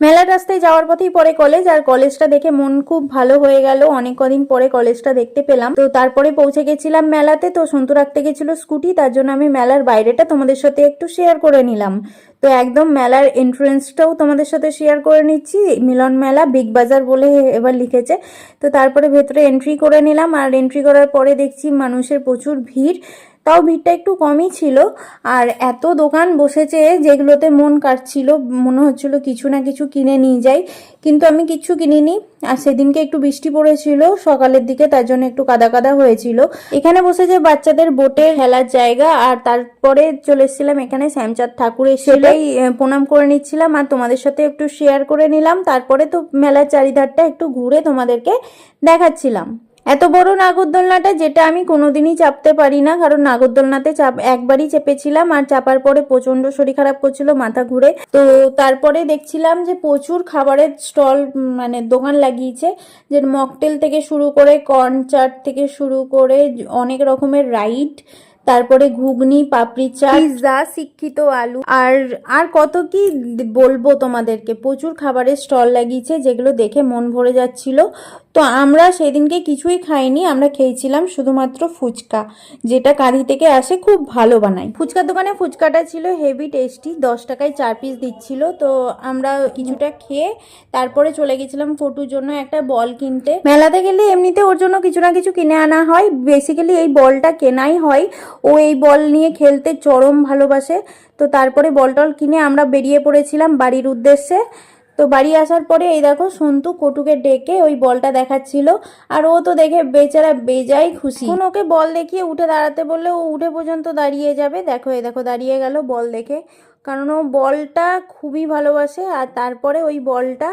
মেলার রাস্তায় যাওয়ার পথেই পরে কলেজ, আর কলেজটা দেখে মন খুব ভালো হয়ে গেল। অনেক কদিন পরে কলেজটা দেখতে পেলাম। তো তারপরে পৌঁছে গেছিলাম মেলাতে। তো সন্তু রাখতে গেছিল স্কুটি, তার জন্য আমি মেলার বাইরেটা তোমাদের সাথে একটু শেয়ার করে নিলাম। তো একদম মেলার এন্ট্রেন্সটাও তোমাদের সাথে শেয়ার করে নিচ্ছি। মিলন মেলা বিগ বাজার বলে এবার লিখেছে। তো তারপরে ভেতরে এন্ট্রি করে নিলাম, আর এন্ট্রি করার পরে দেখছি মানুষের প্রচুর ভিড়। তাও ভিড়টা একটু কমই ছিল। আর এত দোকান বসেছে যেগুলোতে মন কাটছিল, মনে হচ্ছিল কিছু না কিছু কিনে নিয়ে যাই, কিন্তু আমি কিচ্ছু কিনিনি। আর সেদিনকে একটু বৃষ্টি পড়েছিল সকালের দিকে, তার জন্য একটু কাদা কাদা হয়েছিল। এখানে বসেছে বাচ্চাদের বোটে খেলার জায়গা। আর তারপরে চলে এসেছিলাম এখানে শ্যামচাঁদ ঠাকুরের, সেটাই প্রণাম করে নিচ্ছিলাম আর তোমাদের সাথে একটু শেয়ার করে নিলাম। তারপরে তো মেলার চারিধারটা একটু ঘুরে তোমাদেরকে দেখাচ্ছিলাম। এত বড় নাগরদোলনাটা, যেটা আমি কোনোদিনই চাপতে পারি না, কারণ নাগরদোলনাতে একবারই চেপেছিলাম, আর চাপার পরে প্রচন্ড শরীর খারাপ করছিল, মাথা ঘুরে। তো তারপরে দেখছিলাম যে প্রচুর খাবারের স্টল, মানে দোকান লাগিয়েছে, যে মকটেল থেকে শুরু করে কর্ন চাট থেকে শুরু করে অনেক রকমের রাইড, তারপরে ঘুগনি, পাপড়ি চাট, পিৎজা, শিক্ষিত আলু, আর আর কত কি বলবো তোমাদেরকে। প্রচুর খাবারের স্টল লাগিয়েছে, যেগুলো দেখে মন ভরে যাচ্ছিল। তো আমরা সেদিনকে কিছুই খাইনি, আমরা খেয়েছিলাম শুধুমাত্র ফুচকা, যেটা কাঁদি থেকে আসে, খুব ভালো বানায়। ফুচকার দোকানে ফুচকাটা ছিল হেভি টেস্টি, 10 টাকায় 4 পিস দিচ্ছিল। তো আমরা কিছুটা খেয়ে তারপরে চলে গেছিলাম ফটোর জন্য একটা বল কিনতে। মেলাতে গেলে এমনিতে ওর জন্য কিছু না কিছু কিনে আনা হয়, বেসিক্যালি এই বলটা কেনাই হয়। ও এই বল নিয়ে খেলতে চরম ভালোবাসে। তো তারপরে বল টল কিনে আমরা বেরিয়ে পড়েছিলাম বাড়ির উদ্দেশ্যে। তো বাড়ি আসার পরে এই দেখো সন্তু কটুকে ডেকে ওই বলটা দেখাচ্ছিল, আর ও তো দেখে বেচারা বেজায় খুশি। এখন ওকে বল দেখিয়ে উঠে দাঁড়াতে বললে ও উঠে পর্যন্ত দাঁড়িয়ে যাবে। দেখো এই দেখো দাঁড়িয়ে গেল বল দেখে, কারণ ও বলটা খুবই ভালোবাসে। আর তারপরে ওই বলটা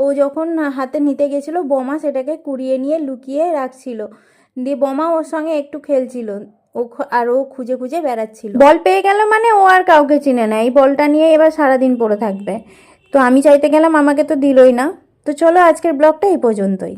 ও যখন হাতে নিতে গেছিল, বোমা সেটাকে কুড়িয়ে নিয়ে লুকিয়ে রাখছিল, দিয়ে বোমা ওর সঙ্গে একটু খেলছিল। আর ও খুঁজে খুঁজে বেড়াচ্ছিল। বল পেয়ে গেল মানে ও আর কাউকে চিনে না, এই বলটা নিয়ে এবার সারাদিন পড়ে থাকবে। তো আমি চাইতে গেলাম, আমাকে তো দিলই না। তো চলো আজকের ব্লগটা এই পর্যন্তই।